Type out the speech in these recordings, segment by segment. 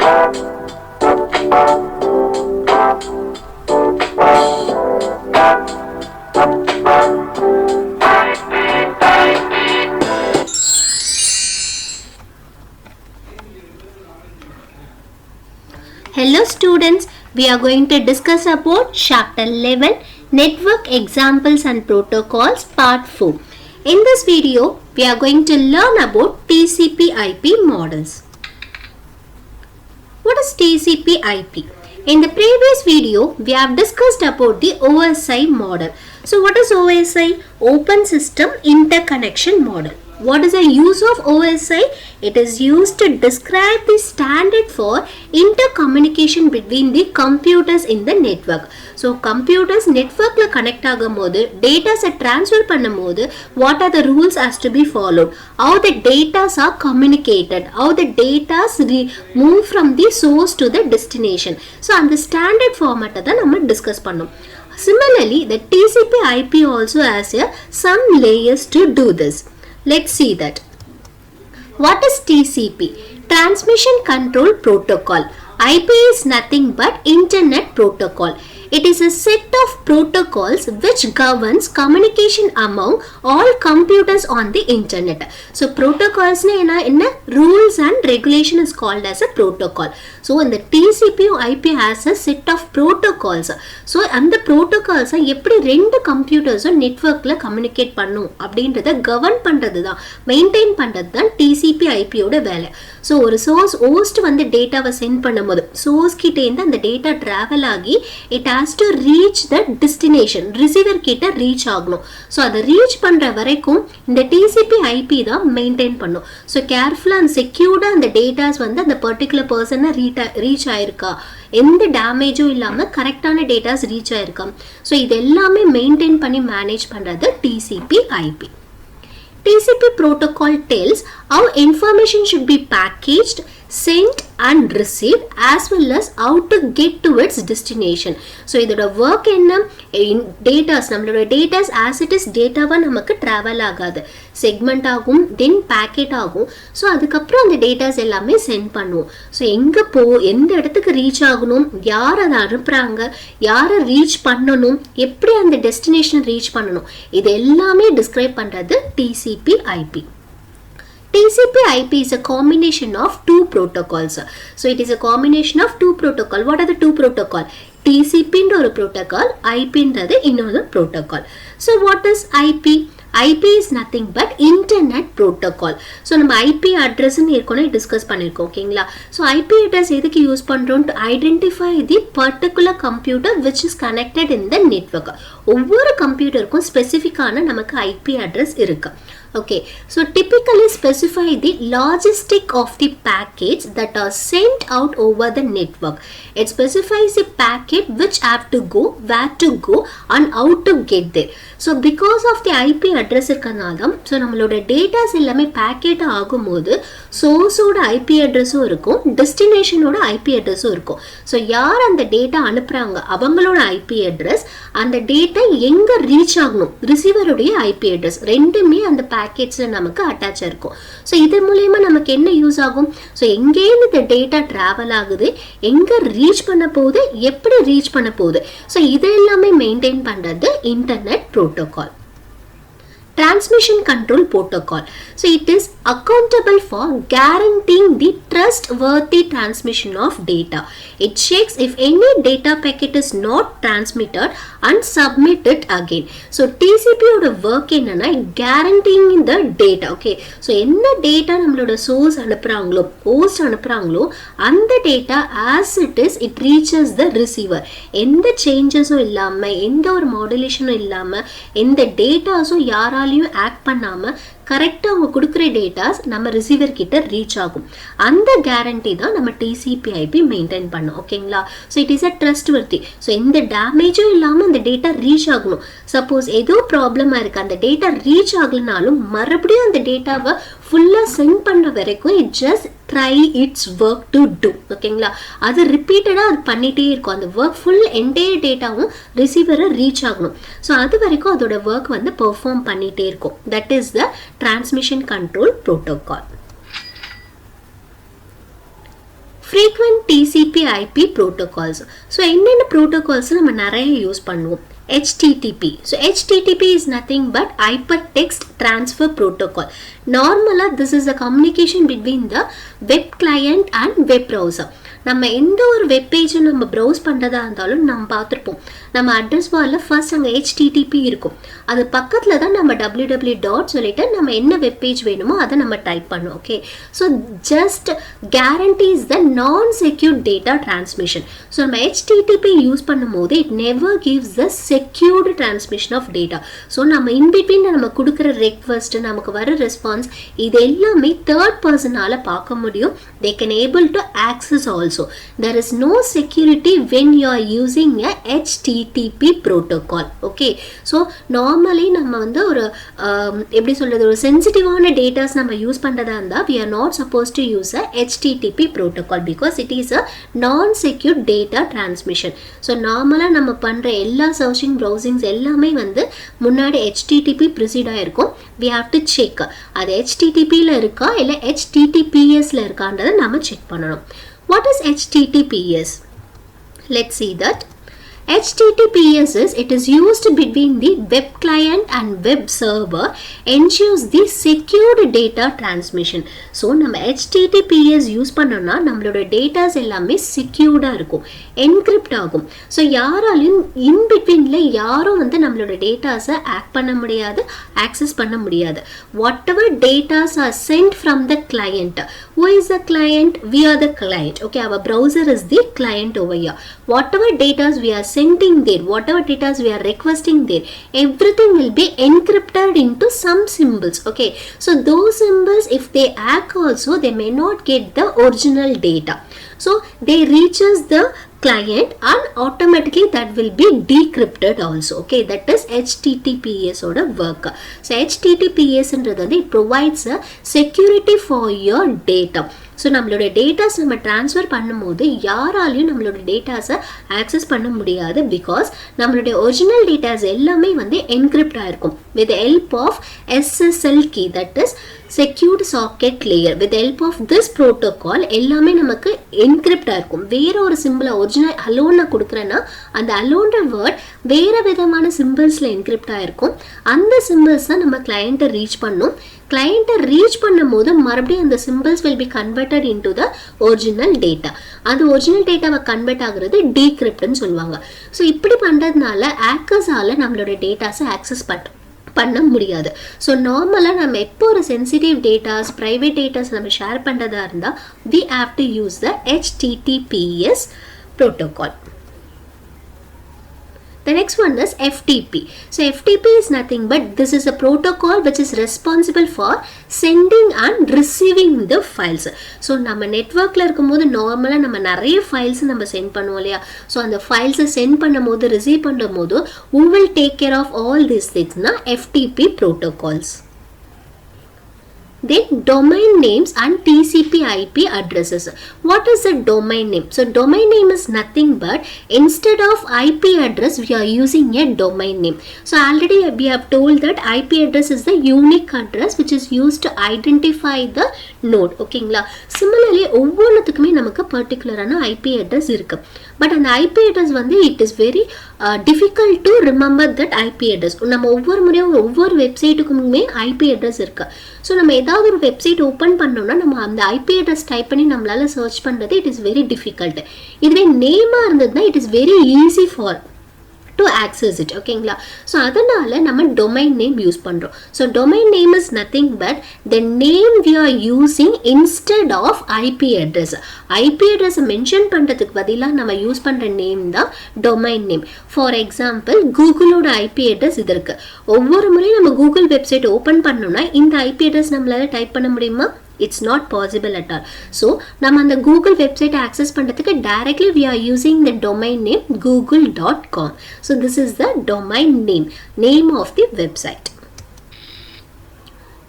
Hello students, we are going to discuss about chapter 11 Network Examples and Protocols part 4. In this video, we are going to learn about TCP/IP models. What is TCP/IP? In the previous video, we have discussed about the OSI model. So what is OSI? Open System Interconnection Model. What is the use of OSI? It is used to describe the standard for intercommunication between the computers in the network. So computers network la connect ஆகும்போது data transfer பண்ணும்போது what are the rules has to be followed, how the data are communicated, how the data move from the source to the destination. So அந்த standard format தான் நம்ம discuss பண்ணோம். Similarly, the TCP/IP also has some layers to do this. Let's see that. What is TCP? Transmission Control Protocol. IP is nothing but Internet Protocol. It is a set of protocols which governs communication among all computers on the internet. So protocols na rules and regulation is called as a protocol. So in the TCP/IP has a set of protocols. So and the protocols எப்படி ரெண்டு computers நெட்வொர்க்ல communicate பண்ணும் அப்படின்றத govern பண்றது தான், maintain பண்றது தான் TCP/IP யோட வேலை. ஸோ ஒரு சோர்ஸ் ஹோஸ்ட் வந்து டேட்டாவை சென்ட் பண்ணும்போது சோர்ஸ் கிட்டே இருந்து அந்த டேட்டா டிராவல் ஆகி it has to reach the destination, receiver கிட்ட ரீச் ஆகணும். ஸோ அதை ரீச் பண்ற வரைக்கும் இந்த TCP/IP தான் மெயின்டைன் பண்ணும். ஸோ கேர்ஃபுல்லா அண்ட் செக்யூர்டா அந்த டேட்டாஸ் வந்து அந்த பர்டிகுலர் பர்சனை ரீச் ஆயிருக்கா, எந்த டேமேஜும் இல்லாம கரெக்டான டேட்டாஸ் ரீச் ஆயிருக்கா, ஸோ இது எல்லாமே மெயின்டைன் பண்ணி மேனேஜ் பண்றது TCP/IP. TCP protocol tells how information should be packaged, sent and received as well as how to get to its destination. So இதோட work என்ன, datas நம்மளோட datas as it is dataவா நமக்கு travel ஆகாது, segment ஆகும், then packet ஆகும். So அதுக்கப்புறம் அந்த datas எல்லாமே send பண்ணுவோம். ஸோ எங்க எந்த இடத்துக்கு ரீச் ஆகணும், யார் அதை அனுப்புறாங்க, யாரை ரீச் பண்ணணும், எப்படி அந்த டெஸ்டினேஷன் ரீச் பண்ணணும், இது எல்லாமே டிஸ்கிரைப் பண்றது TCP/IP. TCP/IP is a combination of two protocols. So it is a combination of two protocols. What are the two protocols? TCP ன்ற ஒரு protocol, IP ன்றது இன்னொரு protocol. So what is IP? IP is nothing but Internet Protocol. So நம்ம IP address ஏற்கனவே discuss பண்ணிருக்கோம், ஓகேங்களா? So IP address எதுக்கு use பண்றோம்? To identify the particular computer which is connected in the network. ஒவ்வொரு கம்ப்யூட்டருக்கும் ஸ்பெசிஃபிக்கான நமக்கு IP address இருக்கு. Okay, so typically specify the logistic of the packets that are sent out over the network. It specifies the packet which have to go, where to go and how to get there. So because of the IP address இருக்கனால so நம்மளோட datas எல்லாமே packet ஆகும்போது source ஓட IP addressம் இருக்கும், destination ஓட IP addressம் இருக்கும். So யார் அந்த data அனுப்புறாங்க அவங்களோட IP address, அந்த data எங்க ரீச் ஆகணும் receiver உடைய IP address ரெண்டுமே அந்த packetsல நமக்கு அட்டாச் இருக்கும். ஸோ இது மூலமா நமக்கு என்ன யூஸ் ஆகும்? ஸோ எங்கேருந்து இந்த டேட்டா டிராவல் ஆகுது, எங்க ரீச் பண்ண போகுது, எப்படி ரீச் பண்ண போகுது, ஸோ இது எல்லாமே மெயின்டைன் பண்றது internet protocol. Transmission Control Protocol. So it is accountable for guaranteeing the trustworthy transmission of data. It checks if any data packet is not transmitted and submit it again. So TCP ஓட work என்னன்னா guaranteeing the data. Okay, so என்ன data நம்மளோட source அனுப்புறாங்களோ, host அனுப்புறாங்களோ அந்த data as it is it reaches the receiver. எந்த changesம் இல்லாம, எந்த ஒரு modulationம் இல்லாம, எந்த dataஸும் யாராலையும் ஆக்ட் பண்ணாம கரெக்டாக அவங்க கொடுக்குற டேட்டாஸ் நம்ம ரிசீவர் கிட்ட ரீச் ஆகும். அந்த கேரண்டி தான் நம்ம TCP/IP மெயின்டைன் பண்ணோம், ஓகேங்களா? So it is a trust வர்த்தி. So எந்த டேமேஜும் இல்லாமல் அந்த டேட்டா ரீச் ஆகணும். சப்போஸ் ஏதோ ப்ராப்ளமாக இருக்குது, அந்த டேட்டா ரீச் ஆகலனாலும் மறுபடியும் அந்த டேட்டாவை ஃபுல்லாக சென்ட் பண்ணுற வரைக்கும் it just try it's work to do, ஓகேங்களா? அது ரிப்பீட்டடாக அது பண்ணிகிட்டே இருக்கும். அந்த ஒர்க் ஃபுல் என்டையர் டேட்டாவும் ரிசீவரை ரீச் ஆகணும். ஸோ அது வரைக்கும் அதோட ஒர்க் வந்து பெர்ஃபார்ம் பண்ணிகிட்டே இருக்கும். That is the Transmission Control Protocol. frequent TCP IP protocols. So என்னென்ன protocols நம்ம நிறைய யூஸ் பண்ணுவோம்? HTTP. So HTTP is nothing but hypertext transfer protocol. Normally this is the communication between the web client and web browser. நம்ம எந்த ஒரு web பேஜும் நம்ம browse பண்ணுறதா இருந்தாலும் நம்ம பார்த்துருப்போம். நம்ம அட்ரஸ் பாரில் ஃபர்ஸ்ட் அங்கே HTTP இருக்கும். அது பக்கத்தில் தான் நம்ம www. சொல்லிட்டு நம்ம என்ன வெப் பேஜ் வேணுமோ அதை நம்ம டைப் பண்ணுவோம். Okay, so just guarantees the non-secure data transmission. So நம்ம HTTP யூஸ் பண்ணும்போது it never gives the secured transmission of data. So நம்ம இன்பிட்வீன் நம்ம கொடுக்குற ரெக்வஸ்ட், நமக்கு வர ரெஸ்பான்ஸ், இது எல்லாமே தேர்ட் பர்சனால் பார்க்க முடியும். They can able to access also. There is no security when you are using a HTTP protocol. Okay, so normally நம்ம வந்து ஒரு எப்படி சொல்றது, ஒரு சென்சிட்டிவான டேட்டாஸ் நம்ம யூஸ் பண்றதா இருந்தா we are not supposed to use a HTTP protocol because it is a non-secure data transmission. So நார்மலா நம்ம பண்ற எல்லா சர்ச்சிங் ப்ரௌசிங்ஸ் எல்லாமே வந்து முன்னாடி HTTP ப்ரிசீட் ஆயிருக்கும். we have to check அது HTTPல இருக்கா இல்ல HTTPSல இருக்கான்றதை நம்ம செக் பண்ணணும். What is HTTPS? Let's see that. HTTPS is, it is used between the web client and web server, ensures the secured data transmission. So நம்ம HTTPS use பண்ணோம்னா நம்மளோட datas எல்லாமே செக்யூர்டா இருக்கும், என்கிரிப்ட் ஆகும். ஸோ யாராலையும் இன்பிட்வீன்ல யாரும் வந்து நம்மளோட டேட்டாஸை ஆக்ட் பண்ண முடியாது, ஆக்சஸ் பண்ண முடியாது. What ever datas R sent from the client. Who is the client? We are the client. Okay, our browser is the client over here. Whatever data we are sending there, whatever data we are requesting there, everything will be encrypted into some symbols. Okay, so those symbols, if they hack also, they may not get the original data. So they reaches the client and automatically that will be decrypted also. Okay, that is HTTPS oda work. So HTTPS என்றது it provides a security for your data. So நம்மளோட datas நம்ம transfer பண்ணும்போது யாராலையும் நம்மளோட டேட்டாஸை access பண்ண முடியாது. Because நம்மளுடைய original datas எல்லாமே வந்து என்கிரிப்ட் ஆயிருக்கும் with help of SSL key, that is secured socket layer. with the help of this protocol எல்லாமே நமக்கு என்கிரிப்ட் ஆயிருக்கும். வேற ஒரு சிம்பிளை ஒரிஜினல் அலோன் நான் கொடுக்குறேன்னா அந்த அலோன்ற வேர்ட் வேற விதமான சிம்பிள்ஸில் என்கிரிப்ட் ஆயிருக்கும். அந்த சிம்பிள்ஸ் தான் நம்ம கிளையண்ட்டை ரீச் பண்ணும். கிளையண்ட்டை ரீச் பண்ணும் போது மறுபடியும் அந்த symbols will be converted into the original data. அந்த ஒரிஜினல் டேட்டாவை கன்வெர்ட் ஆகுறது டீக்ரிப்ட்னு சொல்லுவாங்க. ஸோ இப்படி பண்ணுறதுனால ஹேக்கர்ஸால் நம்மளோட டேட்டாஸை ஆக்சஸ் பண்ண முடியாது. ஸோ நார்மலாக நம்ம எப்போ ஒரு சென்சிட்டிவ் டேட்டாஸ், ப்ரைவேட் டேட்டாஸ் நம்ம ஷேர் பண்ணுறதா இருந்தால் we have to use the HTTPS protocol. The next one is FTP. So FTP is nothing but this is a protocol which is responsible for sending and receiving the files. So நம்ம நெட்வொர்க்கில் இருக்கும்போது நார்மலாக நம்ம நிறைய files நம்ம send பண்ணுவோம் இல்லையா? So அந்த ஃபைல்ஸை சென்ட் பண்ணும் போது, ரிசீவ் பண்ணும் போது who will take care of all these things na FTP protocols. Then domain names and TCP/IP addresses. What is a domain name? So domain name is nothing but instead of IP address we are using a domain name. So already we have told that IP address is the unique address which is used to identify the node. ஓகேங்களா? Similarly ஒவ்வொன்றுத்துக்குமே நமக்கு பர்டிகுலரான IP address இருக்கு. But அந்த IP address வந்து it is very difficult to remember that IP address. நம்ம ஒவ்வொரு முறையும் ஒவ்வொரு வெப்சைட்டுக்குமே IP address இருக்கு. ஸோ நம்ம ஏதாவது ஒரு வெப்சைட் ஓப்பன் பண்ணோம்னா நம்ம அந்த IP அட்ரஸ் டைப் பண்ணி நம்மளால சர்ச் பண்ணுறது இட் இஸ் வெரி டிஃபிகல்ட். இதுவே நேமாக இருந்ததுன்னா it is very easy for to access it. ஓகேங்களா? ஸோ அதனால நம்ம டொமைன் நேம் யூஸ் பண்ணுறோம். So domain name is nothing but the name we are using instead of IP address. IP அட்ரஸை mention பண்ணுறதுக்கு பதிலாக நம்ம யூஸ் பண்ணுற நேம் தான் டொமைன் நேம். ஃபார் எக்ஸாம்பிள் கூகுளோட IP அட்ரஸ் இது இருக்குது. ஒவ்வொரு முறையும் நம்ம கூகுள் வெப்சைட் ஓப்பன் பண்ணோம்னா இந்த IP அட்ரஸ் நம்மளால டைப் பண்ண முடியுமா? It's not possible at all. So நம்ம அந்த கூகுள் வெப்சைட் ஆக்சஸ் பண்ணுறதுக்கு directly we are using the domain name google.com. So this is the domain name of the website.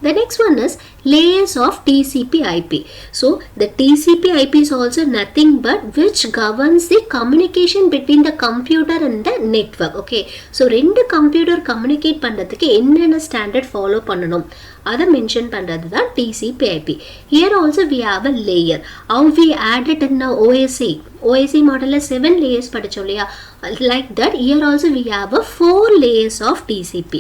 The next one is layers of TCP/IP. So the TCP/IP is also nothing but which governs the communication between the computer and the network. Okay, so ரெண்டு computer communicate பண்றதுக்கு என்னென்ன standard follow பண்ணணும் அதை mention பண்றது தான் TCP/IP. Here also we have a layer. How we added in the OSI model 7 layers படிச்சோம் இல்லையா, like that here also we have a 4 layers of TCP.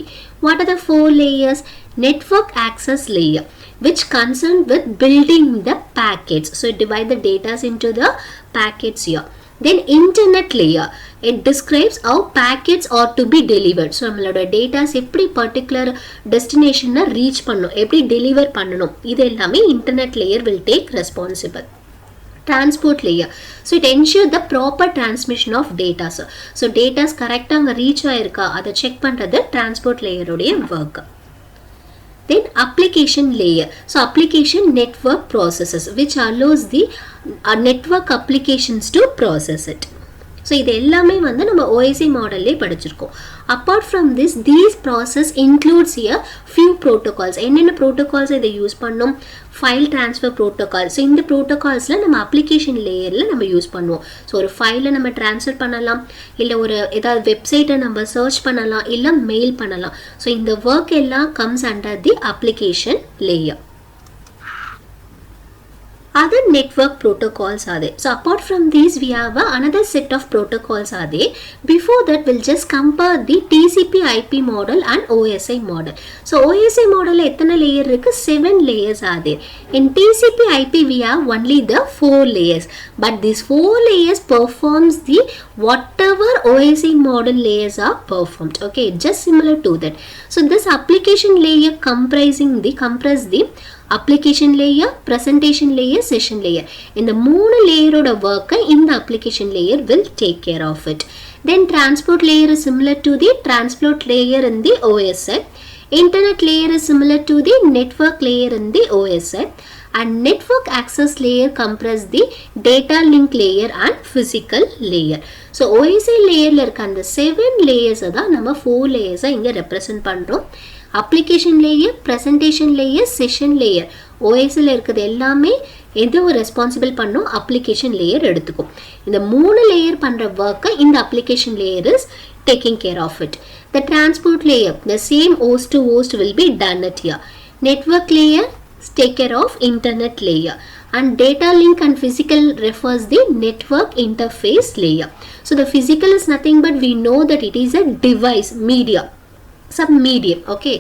What are the 4 layers? Network access layer, which concerned with building the packets. So divide the data into the packets here. Then internet layer, it describes how packets are to be delivered. So நம்மளோட data's எப்படி particular destination reach பண்ணும், எப்படி deliver பண்ணணும், இது எல்லாமே internet layer will take responsible. Transport layer, so it ensures the proper transmission of data. So data's correct அங்க reach ஆயிருக்கா அதை check பண்றது transport layer உடைய work. Then application layer, so application network processes which allows the network applications to process it. So இது எல்லாமே வந்து நம்ம OSI மாடல்லே படிச்சிருக்கோம். Apart from this, these process includes here few protocols. என்னென்ன protocols இதை use பண்ணோம்? File transfer protocol. So இந்த ப்ரோட்டோகால்ஸில் நம்ம அப்ளிகேஷன் லேயரில் நம்ம யூஸ் பண்ணுவோம். ஸோ ஒரு ஃபைலை நம்ம ட்ரான்ஸ்ஃபர் பண்ணலாம், இல்லை ஒரு ஏதாவது வெப்சைட்டை நம்ம சர்ச் பண்ணலாம், இல்லை மெயில் பண்ணலாம். ஸோ இந்த ஒர்க் எல்லாம் comes under the application layer. Other network protocols are there. So apart from these, we have another set of protocols are there. Before that, we'll just compare the TCP/IP model and OSI model. So OSI model எத்தனை layer இருக்கு? 7 layers are there. In TCP/IP, we have only the 4 layers. But these 4 layers performs the whatever OSI model layers are performed. Okay, just similar to that. So this application layer compress the application layer, presentation layer, session layer. இந்த மூணு லேயரோட ஒர்க்கை இந்த application layer will take care of it. Then transport layer is similar to the transport layer in the OSI. Internet layer is similar to the network layer in the OSI. And network access layer compress the data link layer and physical layer. So OSI layerல இருக்க அந்த 7 layers தான் நம்ம 4 layers இங்க represent பண்றோம். Application layer, presentation layer, session layer, ஓஎஸ்ல இருக்கிறது எல்லாமே எது ரெஸ்பான்சிபிள் பண்ணும்? அப்ளிகேஷன் லேயர் எடுத்துக்கும். இந்த 3 லேயர் பண்ற ஒர்க்கை இந்த application layer is taking care of it. The transport layer, the same host to host will be done at here. Network layer take care of internet layer, and data link and physical refers the network interface layer. So the physical is nothing but we know that it is a device, some medium. Okay,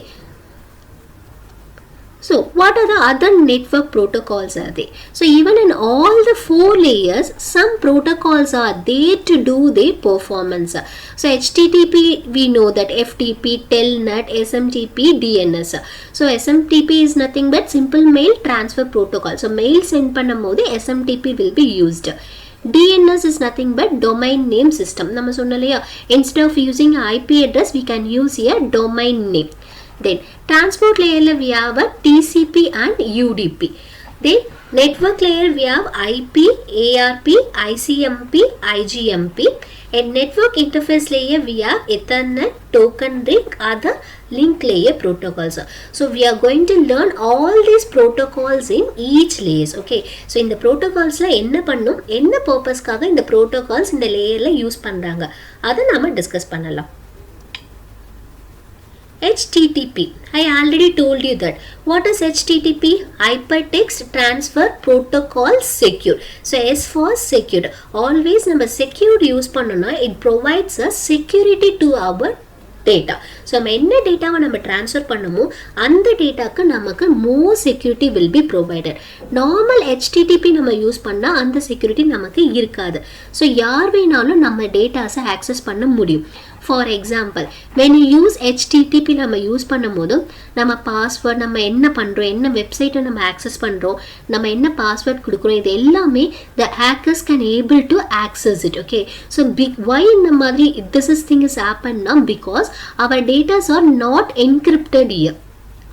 so what are the other network protocols are there? So even in all the 4 layers, some protocols are there to do their performance. So HTTP, we know that FTP, Telnet, SMTP, DNS. So SMTP is nothing but simple mail transfer protocol. So mail send பண்ணும்போது SMTP will be used. DNS is nothing but domain name system. நம்ம சொன்னலையா, instead of using IP address, we can use here domain name. Then transport layer we have a TCP and UDP. Then network layer we have IP, ARP, ICMP, IGMP. And network interface layer we have Ethernet, token ring, other link layer protocols. So we are going to learn all these protocols in each layers. Okay, so in the protocols la enna pannum, enna purpose kaga இந்த protocols இந்த layerல use பண்றாங்க அத நாம discuss பண்ணலாம். HTTP, I already told you that. What is HTTP? Hypertext Transfer Protocol Secure. So S for secured. Always நம்ம secured use பண்ணோம்னா it provides a security to our data. So நம்ம என்ன டேட்டாவை நம்ம ட்ரான்ஸ்ஃபர் பண்ணுமோ அந்த டேட்டாக்கு நமக்கு more security will be provided. Normal HTTP நம்ம யூஸ் பண்ணா அந்த security நமக்கு இருக்காது. So யார் வேணாலும் நம்ம டேட்டாஸை ஆக்சஸ் பண்ண முடியும். For example, when you use HTTP நம்ம யூஸ் பண்ணும்போது நம்ம பாஸ்வேர்ட், நம்ம என்ன பண்ணுறோம், என்ன வெப்சைட்டை நம்ம ஆக்சஸ் பண்ணுறோம், நம்ம என்ன பாஸ்வேர்ட் கொடுக்குறோம், இது எல்லாமே the hackers can able to access it. Okay, so why இந்த மாதிரி this thing is happen now? Because our data are not encrypted here.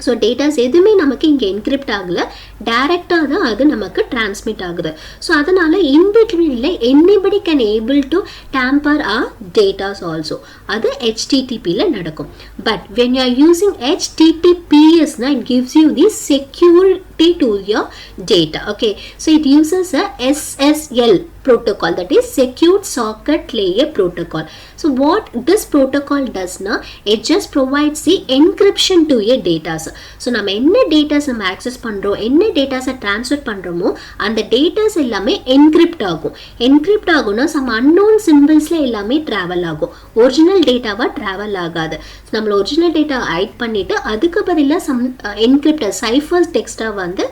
So datas எதுவுமே நமக்கு இங்கே என்கிரிப்ட் ஆகலை. டைரக்டாக தான் அது நமக்கு டிரான்ஸ்மிட் ஆகுது. ஸோ அதனால இன்பிட்வீனில் anybody can able to tamper or datas also. அது HTTPல நடக்கும். But when you are using HTTPS na it gives you the security to your data. Okay, so it uses a SSL protocol, that is Secured Socket Layer Protocol. So what this protocol does na, it just provides the encryption to your data. So நம்ம என்ன datas நம்ம access பண்றோம், என்ன டேட்டாஸை transfer பண்றோமோ அந்த datas எல்லாமே encrypt ஆகும். Encrypt ஆகும்னா சம் அன்னோன் சிம்பிள்ஸ்ல எல்லாமே டிராவல் ஆகும், ஒரிஜினல் டேட்டாவா டிராவல் ஆகாது. நம்மள ஒரிஜினல் டேட்டா ஹைட் பண்ணிட்டு அதுக்கு பதிலாக சம் என்கிரிப்டட் சைஃபர் டெக்ஸ்டா வந்து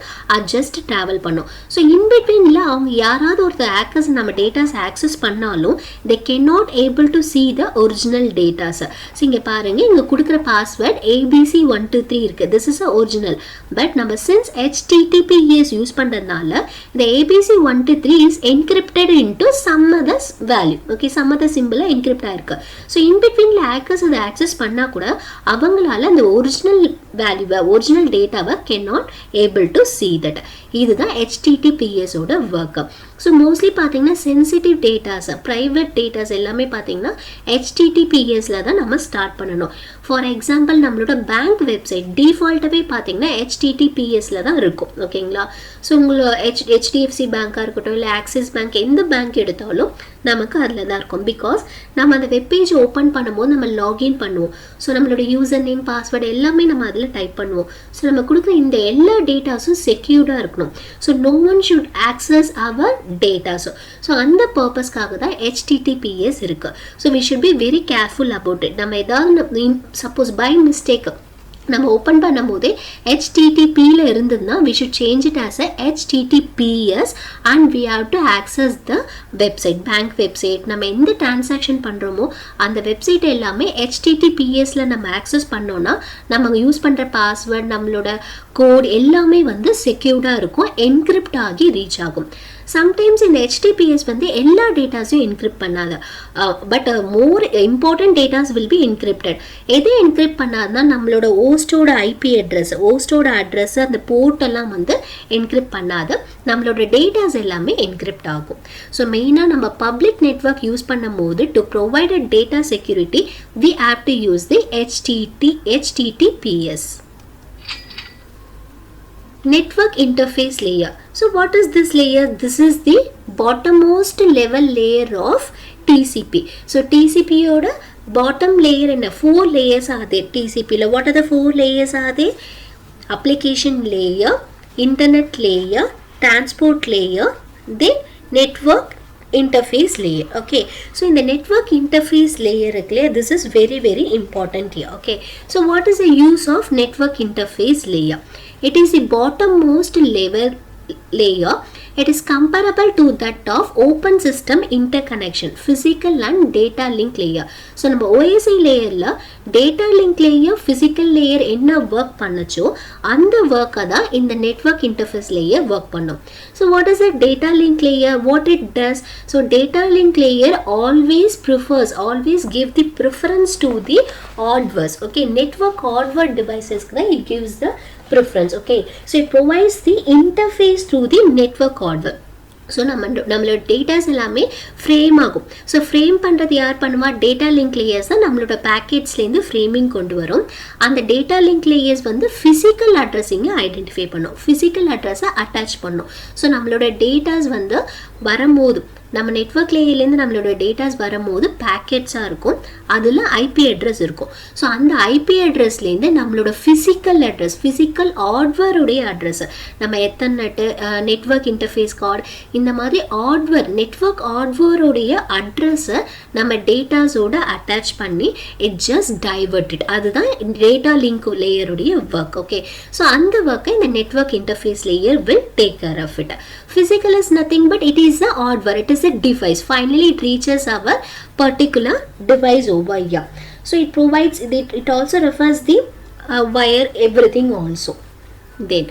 ஜஸ்ட் டிராவல் பண்ணும். ஸோ இன்பிட்வீன்ல அவங்க யாராவது ஒருத்தர் ஹேக்கர்ஸ் நம்ம டேட்டாஸ் ஆக்சஸ் பண்ணாலும் they cannot able to see the original data. So இங்க பாருங்க, இங்க கொடுக்குற பாஸ்வேர்ட் ABC123 இருக்கு. this is a original, but நம்ம since HTTPS யூஸ் பண்றதுனால இந்த ABC123 is encrypted into some other value. okay, some other symbol encrypt ஆயிருக்கு. So இன்பிட்வீன்ல hackers அதை ஆக்சஸ் பண்ணா கூட அவங்களால அந்த ஒரிஜினல் வேல்யூவை ஒரிஜினல் டேட்டாவை cannot able to see that. இதுதான் HTTPS ஓட ஒர்க். ஸோ மோஸ்ட்லி பார்த்தீங்கன்னா சென்சிட்டிவ் டேட்டாஸ், ப்ரைவேட் டேட்டாஸ் எல்லாமே பார்த்தீங்கன்னா HTTPSல தான் நம்ம ஸ்டார்ட் பண்ணணும். ஃபார் எக்ஸாம்பிள் நம்மளோட பேங்க் வெப்சைட் டிஃபால்ட்டாகவே பார்த்தீங்கன்னா HTTPSல தான் இருக்கும். ஓகேங்களா? ஸோ உங்களோட HDFC பேங்காக இருக்கட்டும் இல்லை ஆக்சிஸ் பேங்க், எந்த பேங்க் எடுத்தாலும் நமக்கு அதில் தான் இருக்கும். பிகாஸ் நம்ம அந்த வெப்பேஜ் ஓப்பன் பண்ணும்போது நம்ம லாகின் பண்ணுவோம். ஸோ நம்மளோட யூசர் நேம் பாஸ்வேர்டு எல்லாமே நம்ம அதில் டைப் பண்ணுவோம். ஸோ நம்ம கொடுக்குற இந்த எல்லா டேட்டாஸும் செக்யூர்டாக இருக்கணும். So no one should access our datas. So அந்த பர்பஸ்க்காக தான் HTTPS இருக்கு. So we should be very careful about it. நம்ம ஏதாவது சப்போஸ் பை மிஸ்டேக் நம்ம ஓப்பன் பண்ணும் போதே HTTPல இருந்ததுன்னா we should change it as a HTTPS and we have to access the website, bank website. நம்ம எந்த டிரான்சாக்ஷன் பண்றோமோ அந்த வெப்சைட் எல்லாமே HTTPSல நம்ம ஆக்சஸ் பண்ணோம்னா நம்ம யூஸ் பண்ற பாஸ்வேர்ட், நம்மளோட கோட் எல்லாமே வந்து செக்யூர்டா இருக்கும், என்கிரிப்ட் ஆகி ரீச் ஆகும். சம்டைம்ஸ் இந்த HTTPS வந்து எல்லா டேட்டாஸையும் என்கிரிப்ட் பண்ணாது, but more important datas will be encrypted. எதை என்கிரிப்ட் பண்ணாதுன்னா நம்மளோட ஹோஸ்டோட IP அட்ரஸ், ஹோஸ்டோட அட்ரஸ், அந்த போர்ட் எல்லாம் வந்து என்கிரிப்ட் பண்ணாது, நம்மளோட டேட்டாஸ் எல்லாமே என்கிரிப்ட் ஆகும். ஸோ மெயினாக நம்ம பப்ளிக் நெட்வொர்க் யூஸ் பண்ணும் போது to provide data security we have to use the HTTPS. Network interface layer. So what is this layer? This is the bottommost level layer of TCP. So TCP oda bottom layer and 4 layers are there. TCP la what are the 4 layers are there? Application layer, internet layer, transport layer, then network interface layer. Okay, so in the network interface layer this is very important here. Okay, so what is the use of network interface layer? It is the bottommost level layer. It is comparable to that of open system interconnection, physical and data link layer. So நம்ம OSI layerல data link layer, physical layer என்ன work பண்ணுச்சோ அந்த work தான் இந்த network interface layer work பண்ணும். So what is a data link layer? What it does? So data link layer always give the preference to the hardware. Okay, network hardware devices it gives the preference. Okay, so it provides the interface through the network hardware. So நம்மளோட datas எல்லாமே frame ஆகும். So frame பண்ணுறது யார் பண்ணுவா? Data link layers தான் நம்மளோட பேக்கெட்ஸ்லேருந்து framing கொண்டு வரும். அந்த டேட்டா லிங்க் லேயர்ஸ் வந்து ஃபிசிக்கல் அட்ரஸிங்கை ஐடென்டிஃபை பண்ணும், ஃபிசிக்கல் அட்ரஸை அட்டாச் பண்ணும். ஸோ நம்மளோட டேட்டாஸ் வந்து வரும்போது நம்ம நெட்வொர்க் லேயர்லேருந்து நம்மளோட டேட்டாஸ் வரும்போது பேக்கெட்ஸாக இருக்கும், அதில் IP அட்ரஸ் இருக்கும். ஸோ அந்த IP அட்ரஸ்லேருந்து நம்மளோட ஃபிசிக்கல் அட்ரஸ், ஃபிசிக்கல் ஹார்ட்வேருடைய அட்ரஸ், நம்ம எத்தனை நெட்வொர்க் இன்டர்ஃபேஸ் கார்டு இந்த மாதிரி ஹார்ட்வேர், நெட்வொர்க் ஹார்ட்வேருடைய அட்ரஸை நம்ம டேட்டாஸோட அட்டாச் பண்ணி இட் ஜஸ்ட் டைவர்ட். அதுதான் டேட்டா லிங்க் லேயருடைய ஒர்க். ஓகே, ஸோ அந்த ஒர்க்கை இந்த network interface layer will take care of it. Physical is nothing but it is a hardware, it is a device. Finally it reaches our particular device over here. So it provides, it also refers the wire, everything also. Then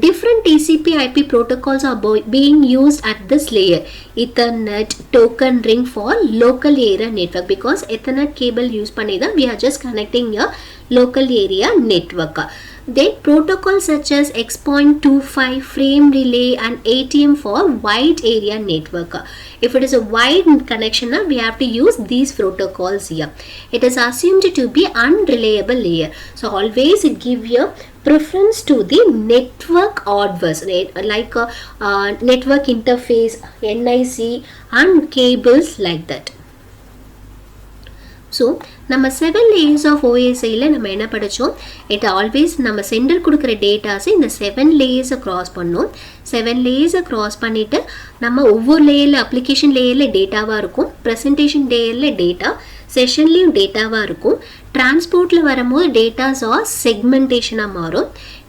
different TCP IP protocols are being used at this layer. Ethernet, token ring for local area network, because Ethernet cable use பண்ணி தான் we are just connecting a local area network. Then protocols such as X.25 frame relay and ATM for wide area network. If it is a wide connection, we have to use these protocols here. It is assumed to be unreliable layer. So always it give you preference to the network adverse, like network interface, NIC and cables like that. So நம்ம 7 layers of OSI நம்ம என்ன படிச்சோம்? It always நம்ம centre கொடுக்கிற datas இந்த 7 layers cross பண்ணும். 7 layers cross பண்ணிட்டு நம்ம ஒவ்வொரு லேயர்ல அப்ளிகேஷன் லேயர்ல டேட்டாவா இருக்கும், பிரசன்டேஷன் லேயர்ல டேட்டா, செஷன்லயும் டேட்டாவா இருக்கும், டிரான்ஸ்போர்ட்ல வரும்போது டேட்டாஸ் ஆர் செக்மெண்டேஷனா மாறும்,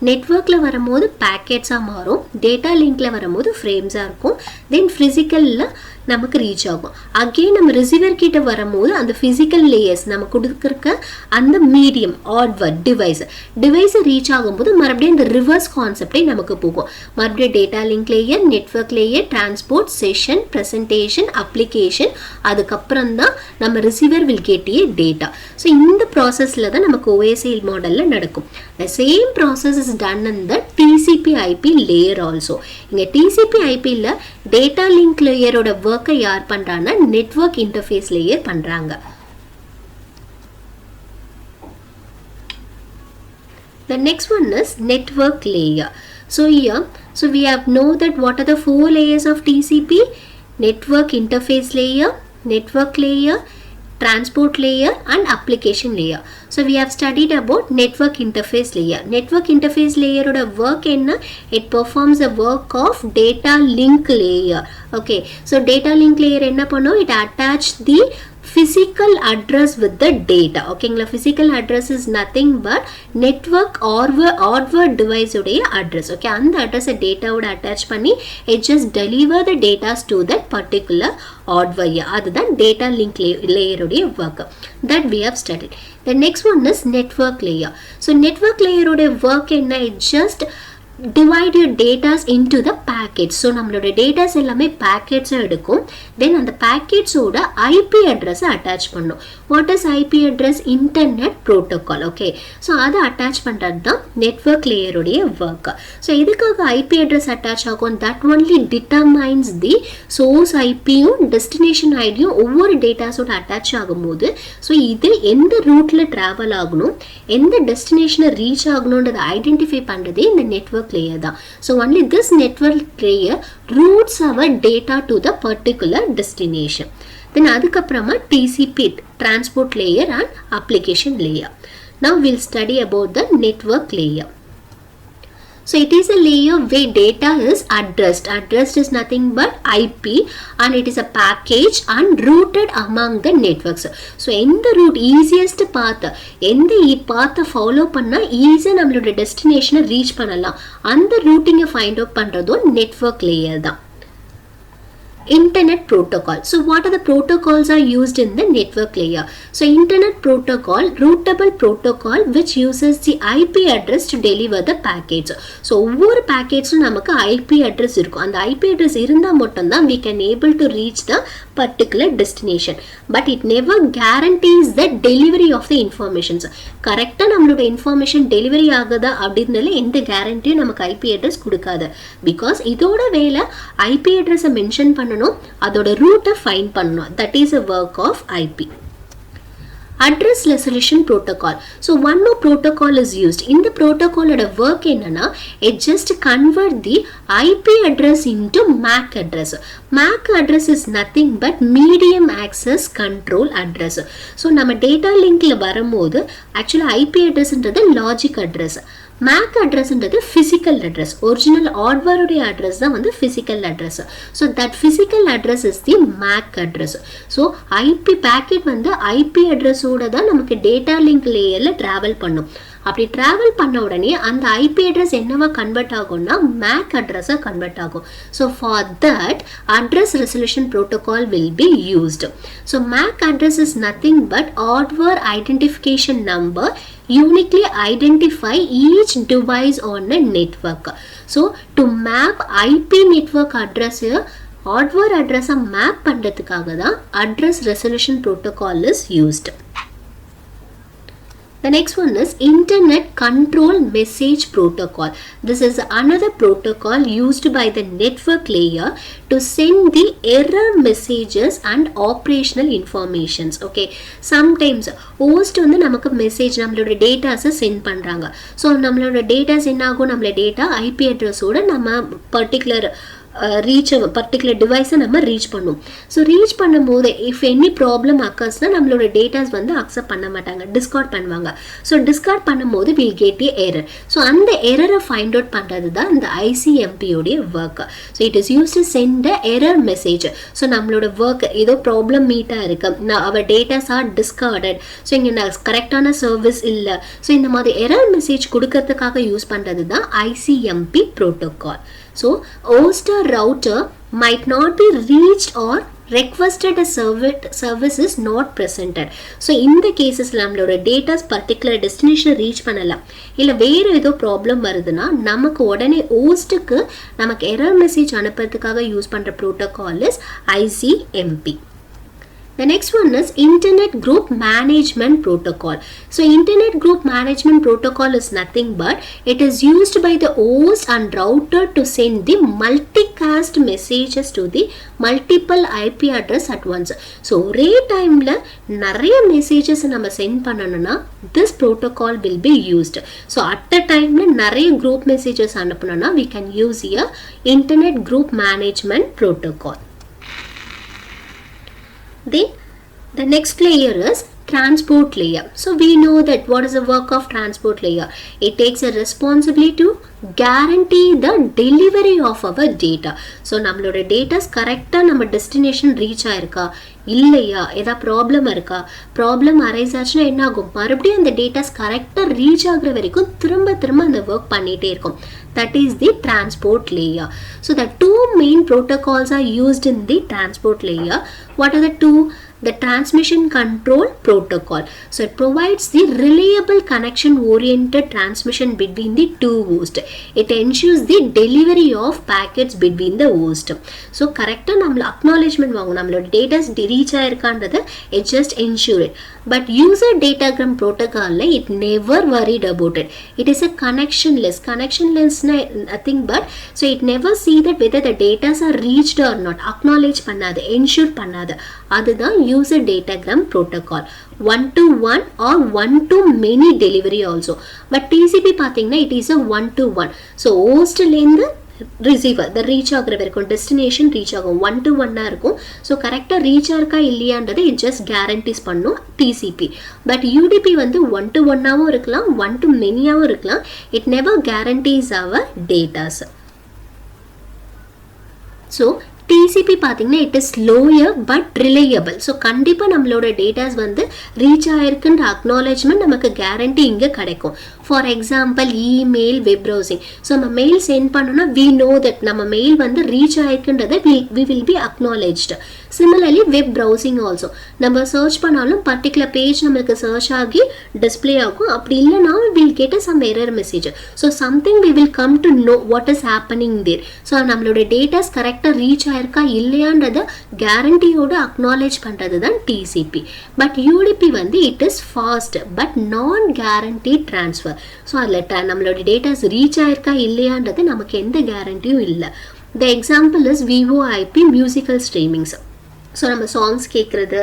நெட்வொர்க்ல வரும்போது பேக்கெட்ஸா மாறும், டேட்டா லிங்க்ல வரும்போது ஃப்ரேம்ஸா இருக்கும், தென் பிசிக்கல்ல நமக்கு ரீச் ஆகும். அகைன் நம்ம ரிசீவர் கிட்ட வரும்போது அந்த பிசிக்கல் லேயர்ஸ் நம்ம கொடுத்துருக்க அந்த மீடியம் ஹார்ட்வேர் டிவைஸ் ரீச் ஆகும்போது மறுபடியும் இந்த ரிவர்ஸ் கான்செப்டே நமக்கு போகும். மறுபடியும் data link layer, network layer, transport, session, presentation, application, அதுக்கப்புறம் தான் நம்ம receiver will get A data. So இந்த ப்ராசஸில் தான் நமக்கு OSI மாடலில் நடக்கும். The same process is done in the TCP/IP layer also. இங்கே TCP/IPல டேட்டா லிங்க் லேயரோட ஒர்க்கை யார் பண்றாங்கன்னா நெட்வொர்க் இன்டர்ஃபேஸ் லேயர் பண்றாங்க. The next one is network layer. So here, we have know that what are the 4 layers of TCP? Network interface layer, network layer, transport layer and application layer. So we have studied about network interface layer. Network interface layer oda work enna? It performs the work of data link layer. Okay, so data link layer enna pannu? It attach the physical address with the data. Okay, physical address is nothing but network or hardware device ude address. Okay, and the address data would attach panni it just deliver the data to that particular hardware. Other than data link layer ude work that we have studied. The next one is network layer. So network layer ude work enna? It just divide your data into the packets. So நம்மளோட data எல்லாமே packets எடுக்கும். Then அந்த packets ஓட IP address attach பண்ணும். What is IP address? Internet protocol. Okay, so அதை attach பண்றது தான் network layer உடைய work. So இதுக்காக IP address attach ஆகும். That only determines the source IP-யும் destination ID-யும் ஒவ்வொரு datas ஓட attach ஆகும்போது so இது எந்த ரூட்ல travel ஆகணும், எந்த destination reach ஆகணும்ன்றதை identify பண்றதே இந்த network layer da. So only this network layer routes our data to the particular destination. Then adukapprama TCP transport layer and application layer. Now we'll study about the network layer. So it is a layer where data is addressed. Addressed is nothing but IP and it is a package and routed among the networks. So எந்த route easiest path, எந்த path follow பண்ணா easy நம்மளோட destination reach பண்ணலாம், அந்த routing find out பண்றதோ network layer தான். Internet protocol. So what are the protocols are used in the network layer? So internet protocol, routable protocol which uses the IP address to deliver the packets. So ஒவ்வொரு packetsum நமக்கு IP address இருக்கும். அந்த IP address இருந்தா மட்டும் தான் we can able to reach the particular destination. But it never guarantees the delivery of the informations. கரெக்டா நம்மளோட information delivery ஆகுதா அப்படினால எந்த கேரண்டியும் நமக்கு IP address கொடுக்காது. Because இதோட வேலை IP address mention பண்ண அதோட ரூட்டை ஃபைண்ட் பண்ணணும். That is a work of IP. Address resolution protocol. So one more protocol is used. In the protocol oda work enna, it just convert the IP address into MAC address. MAC address is nothing but medium access control address. So நம்ம data linkல வரும்போது actually IP address ன்றது logic address. MAC address ன்றது physical address. Original hardware உடைய address தான் வந்து physical address. So that physical address is the MAC address. So IP packet வந்து IP address ஓட தான் நமக்கு data link layerல travel பண்ணும். அப்படி travel பண்ண உடனே அந்த IP address என்னவா convert ஆகும்னா MAC address convert ஆகும். So for that address resolution protocol will be used. So MAC address is nothing but hardware identification number uniquely identify each device on a network. So to map IP network address hardware address map பண்றதுக்காக தான் address resolution protocol is used. The next one is Internet Control Message Protocol. This is another protocol used by the network layer to send the error messages and operational informations. Okay, sometimes host வந்து நமக்கு message நம்மளோட டேட்டாஸை send பண்ணுறாங்க. So நம்மளோட datas என்ன ஆகும், நம்மளோட data IP அட்ரஸோட நம்ம particular particular டிவைஸை நம்ம ரீச் பண்ணும். ஸோ ரீச் பண்ணும்போது இஃப் எனி ப்ராப்ளம் அக்கர்ஸ்னால் நம்மளோட டேட்டாஸ் வந்து அக்செப்ட் பண்ண மாட்டாங்க, டிஸ்கார்ட் பண்ணுவாங்க. ஸோ டிஸ்கார்ட் பண்ணும்போது will get a error. So அந்த எரரை ஃபைண்ட் அவுட் பண்ணுறது தான் இந்த ஐசிஎம்பியோடைய work. So it is use to send a error message. So நம்மளோட ஒர்க் ஏதோ ப்ராப்ளம் மீட்டாக இருக்கு, our datas are discarded, so இங்கே கரெக்டான சர்வீஸ் இல்லை, ஸோ இந்த மாதிரி எரர் மெசேஜ் கொடுக்கறதுக்காக யூஸ் பண்ணுறது தான் ICMP protocol. So, host or router might not be reached or requested a service is not presented. So, in the cases நம்மளோட data's particular destination reach பண்ணலாம், இல்லை வேறு ஏதோ ப்ராப்ளம் வருதுன்னா நமக்கு உடனே ஹோஸ்ட்டுக்கு நமக்கு எரர் மெசேஜ் அனுப்புறதுக்காக யூஸ் பண்ணுற protocol is ICMP. The next one is Internet Group Management Protocol. So, Internet Group Management Protocol is nothing but it is used by the host and router to send the multicast messages to the multiple IP address at once. So, ஒரே டைமில் நிறைய messages நம்ம send பண்ணணும்னா this protocol will be used. So, at a டைமில் நிறைய group messages அனுப்பணும்னா we can use a Internet Group Management Protocol. Then the next layer is transport layer. So we know that what is the work of transport layer. It takes a responsibility to guarantee the delivery of our data. So நம்மளோட datas கரெக்டாக நம்ம destination reach ஆயிருக்கா இல்லையா, ஏதாவது problem இருக்கா, problem arise ஆச்சுன்னா என்ன ஆகும், மறுபடியும் அந்த டேட்டாஸ் கரெக்டாக ரீச் ஆகுற வரைக்கும் திரும்ப திரும்ப அந்த ஒர்க் பண்ணிகிட்டே இருக்கும். That is the transport layer. So the two main protocols are used in the transport layer. What are the two? The transmission control protocol. So it provides the reliable connection oriented transmission between the two hosts. It ensures the delivery of packets between the host. So correct நம்மள acknowledgement வாங்கும், நம்மளோட datas reach ஆயிருக்கான்றது it just ensure it. But user datagram protocol it never worried about it. It is a connectionless nothing but so it never see that whether the datas are reached or not, acknowledge பண்ணாது, ensure பண்ணாது. அதுதான் user datagram protocol. One to one or one to many delivery also. But TCP பார்த்தீங்கன்னா it is a one to one. So hostலேருந்து receiver the reach ஆகிற வரைக்கும் destination reach ஆகும், one to ஒன்னாக இருக்கும். ஸோ கரெக்டாக ரீச் ஆயிருக்கா இல்லையான்றது இட் ஜஸ்ட் கேரண்டிஸ் பண்ணும் டிசிபி. பட் யூடிபி வந்து ஒன் டு ஒன்னாகவும் இருக்கலாம், ஒன் டு மெனியாகவும் இருக்கலாம். It never guarantees our datas. So TCP பார்த்தீங்கன்னா it is slower but reliable. So கண்டிப்பாக நம்மளோட டேட்டாஸ் வந்து ரீச் ஆயிருக்குன்ற அக்னாலேஜ்மெண்ட் நமக்கு கேரண்டி இங்கே கிடைக்கும். For example email, web browsing. So நம்ம மெயில் சென்ட் பண்ணோன்னா வி நோ தட் நம்ம மெயில் வந்து ரீச் ஆயிருக்குன்றதை we will be acknowledged. Similarly web browsing also நம்ம சர்ச் பண்ணாலும் பர்டிகுலர் பேஜ் நம்மளுக்கு சர்ச் ஆகி டிஸ்பிளே ஆகும். அப்படி இல்லைனா will get some error message. So something we will come to know what is happening there. So நம்மளோட datas கரெக்டாக reach ஆயிருக்கா இல்லையான்றதை கேரண்டியோட அக்னாலேஜ் பண்ணுறது தான் டிசிபி. பட் யூடிபி வந்து it is fast but non guarantee transfer. So அதில் நம்மளோட டேட்டாஸ் ரீச் ஆயிருக்கா இல்லையான்றது நமக்கு எந்த கேரண்டியும் இல்லை. The example is VoIP musical streamings. So நம்ம சாங்ஸ் கேட்குறது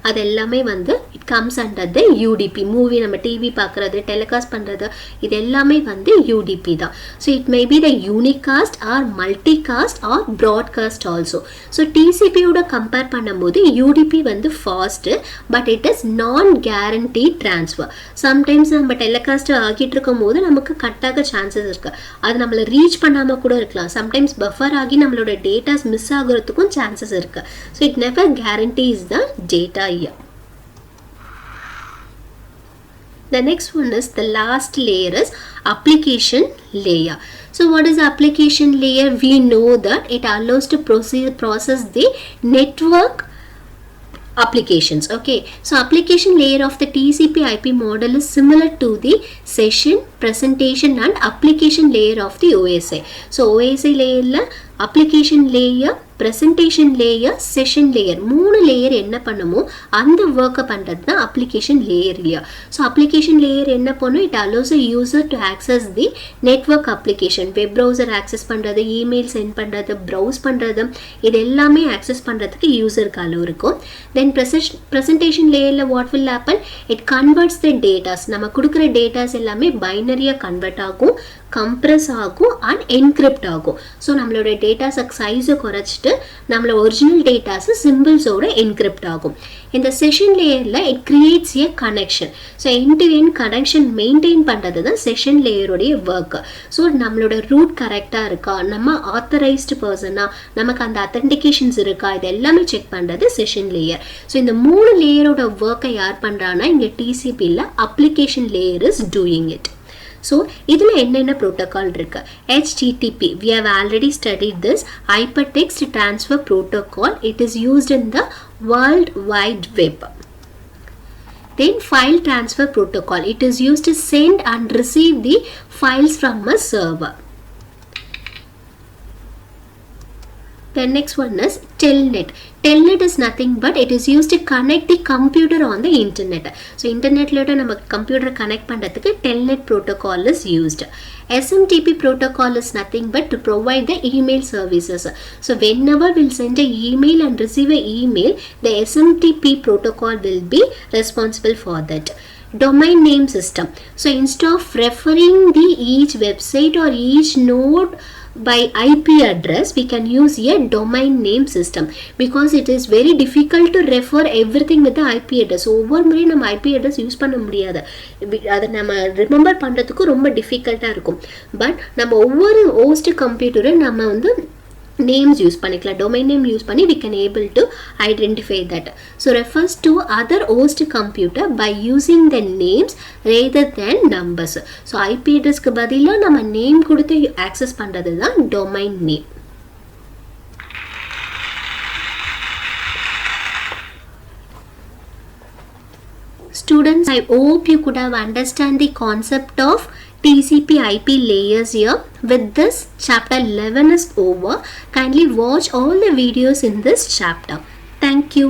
அது எல்லாமே வந்து it comes under the UDP. Movie நம்ம டிவி பார்க்குறது, டெலிகாஸ்ட் பண்ணுறது, இது எல்லாமே வந்து யூடிபி தான். So it may be the unicast or multicast or broadcast also. So டிசிபியோட கம்பேர் பண்ணும்போது யூடிபி வந்து fast but it is non guarantee transfer. Sometimes நம்ம டெலிகாஸ்ட் ஆகிட்டு இருக்கும் போது நமக்கு கட்டாக சான்சஸ் இருக்குது, அது நம்மளை ரீச் பண்ணாமல் கூட இருக்கலாம். சம்டைம்ஸ் பஃபர் ஆகி நம்மளோட டேட்டாஸ் மிஸ் ஆகுறதுக்கும் சான்சஸ் இருக்குது. So it never guarantees the data here. The next one is the last layer is application layer. So what is the application layer? We know that it allows to process the network applications. Okay, so application layer of the TCP IP model is similar to the session, presentation and application layer of the OSI. So OSI layer la application layer presentation layer, session layer, 3 layer என்ன பண்ணுமோ அந்த work பண்றது தான் application layer இல்லையா. So application layer என்ன பண்ணும், it allows a user to access the network application, web browser access பண்றது, email send பண்றது, browse பண்றது, இது எல்லாமே access பண்றதுக்கு userக்கு allow இருக்கும். Then presentation layerல what will happen, it converts the data, நம்ம கொடுக்கிற data எல்லாமே பைனரியா கன்வெர்ட் ஆகும், compress ஆகும் and encrypt ஆகும். ஸோ நம்மளோட டேட்டாஸை சைஸை குறைச்சிட்டு நம்மளோட ஒரிஜினல் டேட்டாஸு சிம்பிள்ஸோட என்கிரிப்ட் ஆகும். இந்த செஷன் லேயரில் it creates A connection. So end to end connection maintain பண்ணுறது தான் செஷன் லேயருடைய ஒர்க். ஸோ நம்மளோட ரூட் கரெக்டாக இருக்கா, நம்ம ஆத்தரைஸ்டு பர்சனாக, நமக்கு அந்த அத்தன்டிகேஷன்ஸ் இருக்கா, இது எல்லாமே செக் பண்ணுறது செஷன் லேயர். ஸோ இந்த 3 லேயரோட ஒர்க்கை யார் பண்ணுறான்னா இங்கே டிசிபியில் application layer is doing it. So, இதில் என்னென்ன protocol இருக்கு? HTTP, we have already studied this. Hypertext Transfer Protocol, it is used in the World Wide Web. Then File Transfer Protocol, it is used to send and receive the files from a server. The next one is Telnet. Telnet is nothing but it is used to connect the computer on the internet. So internet later நம்ம computer connect பண்றதுக்கு Telnet protocol is used. SMTP protocol is nothing but to provide the email services. So whenever we'll send an email and receive an email, the SMTP protocol will be responsible for that. Domain name system. So instead of referring the each website or each node by IP address, we can use a domain name system because it is very difficult to refer everything with the IP address. ஒவ்வொரு முறையும் நம்ம IP address use பண்ண முடியாது, அதை நம்ம remember பண்ணுறதுக்கு ரொம்ப டிஃபிகல்ட்டாக இருக்கும். பட் நம்ம ஒவ்வொரு ஹோஸ்ட் கம்ப்யூட்டரும் நம்ம வந்து names use பண்ணிக்கலாம், domain name use பண்ணி we can able to identify that. So refers to other host computer by using the names rather than numbers. So IP address க்கு பதிலா நம்ம name கொடுத்து access பண்றது தான் domain name. Students, I hope you could have understand the concept of TCP IP layers here. With this, chapter 11 is over. Kindly watch all the videos in this chapter. Thank you.